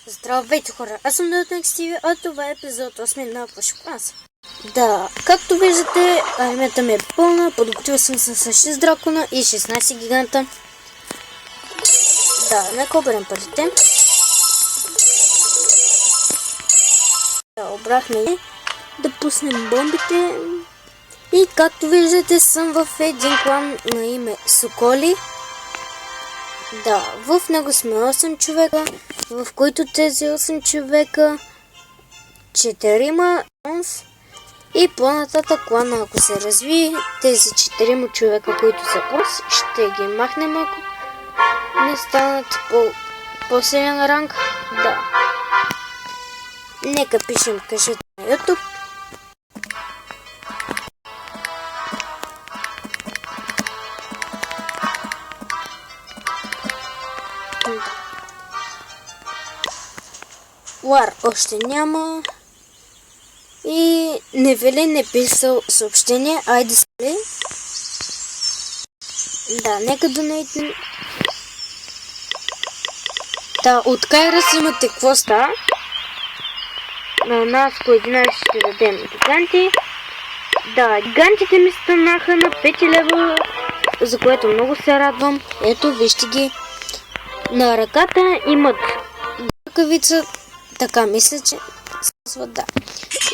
Здравейте хора, аз съм Дълтънк Стиви, а това е епизод 8 на Clash of Clans. Да, както виждате, армията ми е пълна, подготвил съм се с 6 дракона и 16 гиганта. Да, нека оберем парите. Да, обрахме ги, да пуснем бомбите. И както виждате, съм в един клан на име Соколи. Да, в него сме 8 човека, в които тези 8 човека 4 и по-нататък клана, ако се разви, тези 4 човека, които са бос, ще ги махнем, ако не станат по-силен ранг. Да. Нека пишем кажете на YouTube. Лар още няма. И Невелин е писал съобщение. Айде спали. Да, нека донейтим. Да, от Кайрас имате какво става. На нас по 11 ще дадем гиганти. Да, гигантите ми станаха на 5 левела, за което много се радвам. Ето, вижте ги. На ръката имат ръкавица. Така мисля, че казва, да.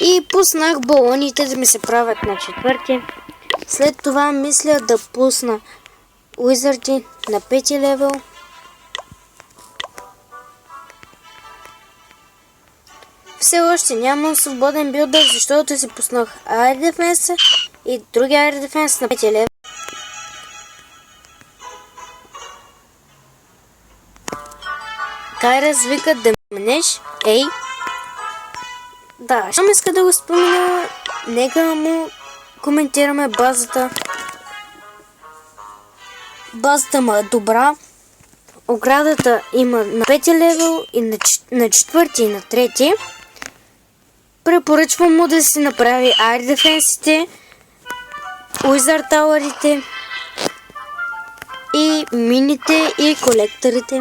И пуснах балоните да ми се правят на 4. След това мисля да пусна уизарди на 5 левел. Все още нямам свободен билдър, защото си пуснах Air Defense и другия Air Defense на 5 левел. Кайрас вика да менеш. Ей! Да, щом иска да го спомена, нека му коментираме базата. Базата му е добра. Оградата има на 5 левел и на 4 и на 3. Препоръчвам му да си направи Air Defense-ите, Wizard Tower-ите и мините и колекторите.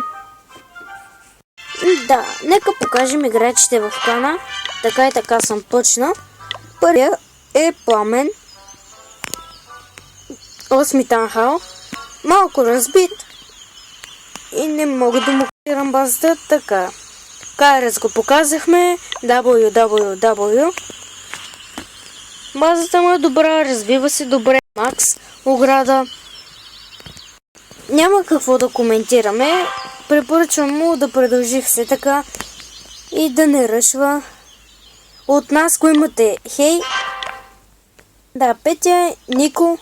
Да, нека покажем играчите в клана. Така и така съм почнал. Първият е Пламен. 8 танхал. Малко разбит. И не мога да му копирам базата. Така. Кайрас го показахме. WWW. Базата му е добра. Развива се добре. Макс. Ограда. Няма какво да коментираме. Препоръчвам му да продължи все така и да не ръшва. От нас го имате Хей. Да, Петя, Нико.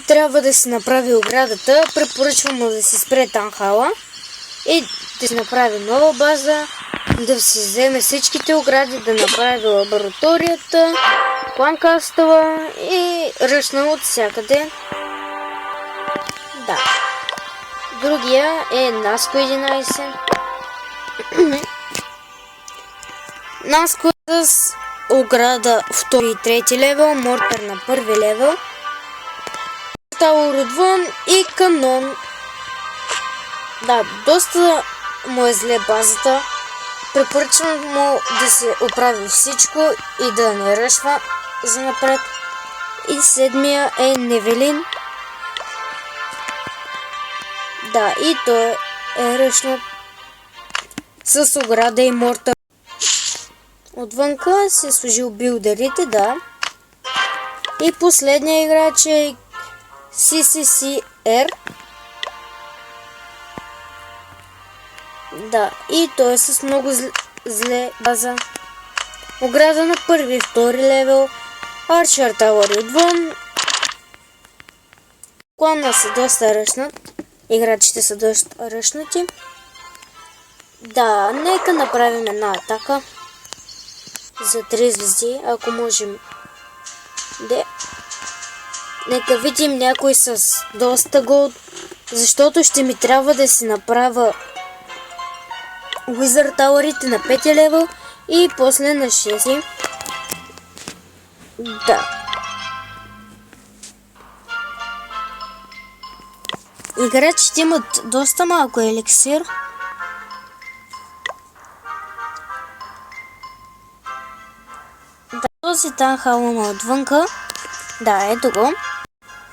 Трябва да си направи оградата. Препоръчвам му да си спре танхала и да си направи нова база, да си вземе всичките огради, да направи лабораторията, кланкастъла и ръшна от всякъде. Да. Другия е Наско 11. Наско с ограда 2 и 3 левел, мортър на 1 левел, Тауър отвън и канон. Да, доста му е зле базата. Препоръчвам му да се оправи всичко и да не ръшва за напред. И седмия е Невелин. Да, и той е ръшнат с ограда и мортър. Отвънка си е служил билдерите, да. И последния играч е CCCR. Да, и той е с много зле база. Ограда на 1 и 2 левел. Арчер Тауър отвън. Клана са доста ръшнат. Играчите са доста ръшнати. Да, нека направим една атака за 3 звезди, ако можем. Да. Нека видим някой с доста голд, защото ще ми трябва да си направя Wizard Tower-ите на 5 левел и после на 6. Да. Играчите имат доста малко еликсир. Да, този танхал има отвънка. Да, ето го.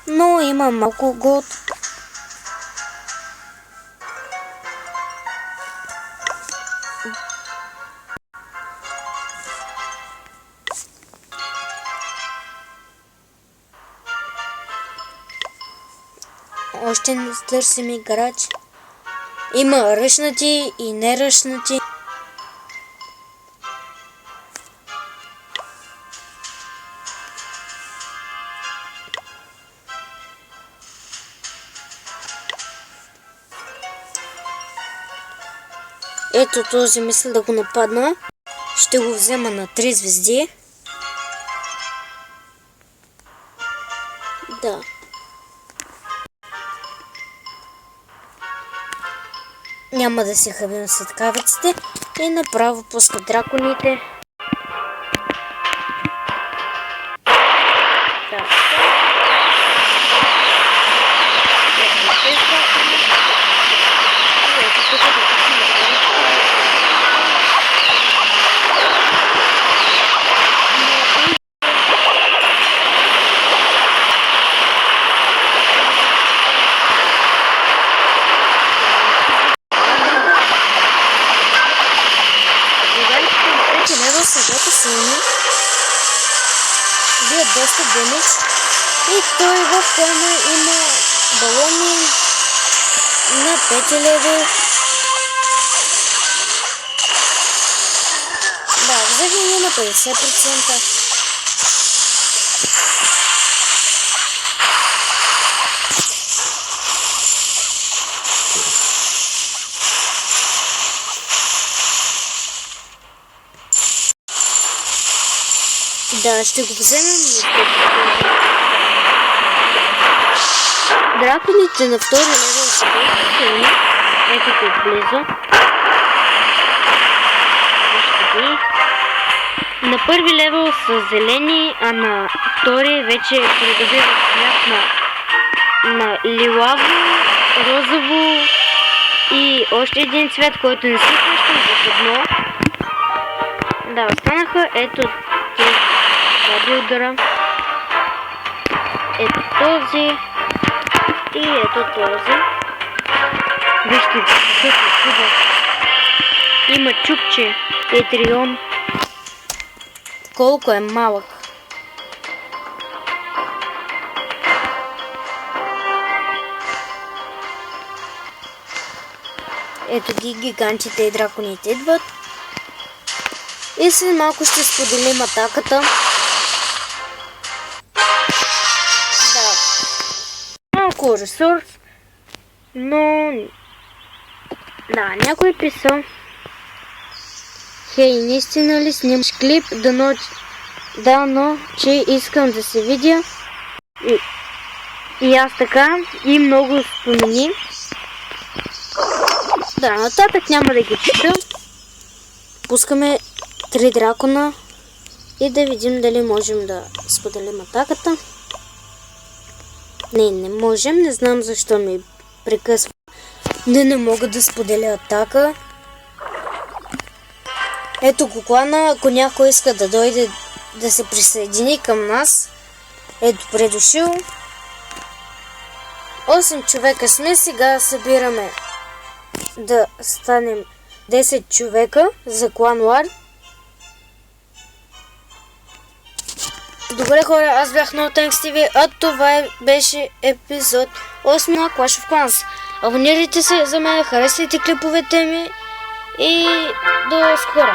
Но има малко голд. Още не търсим играч. Има ръчнати и неръчнати. Ето този мисля да го нападна. Ще го взема на 3 звезди. Да. Няма да се хабим светкавиците и направо пуска драконите. Да. Съдата силни, бият доста демидж и той в тема има балони на 5 левел. Да, взеха на 50%. Да, ще го вземем. Драконите на втори левел са доста силни. Ето тук близо. На първи левел са зелени, а на втори вече придобиват цвят на лилаво, розово и още един цвят, който не си хващам в едно. Да, останаха ето тези два билдъра. Ето този и ето този. Вижте, какъв е хубав. Има чукче, етрион. Колко е малък. Ето ги гигантите и драконите идват. И след малко ще споделим атаката. Да. Малко ресурс. Но... Да, някой писал. Хей, наистина ли снимаш клип? Да, но че искам да се видя. И аз така. И много спомени. Да, нататък няма да ги чета. Пускаме 3 дракона и да видим дали можем да споделим атаката. Не можем. Не знам защо ми прекъсва. Не мога да споделя атака. Ето го клана, ако някой иска да дойде да се присъедини към нас. Ето предошъл. 8 човека сме, сега събираме да станем 10 човека за клан War. Добре хора, аз бях NoTanks TV, а това беше епизод 8 на Clash of Clans. Абонирайте се за мен, харесвайте клиповете ми и до скоро!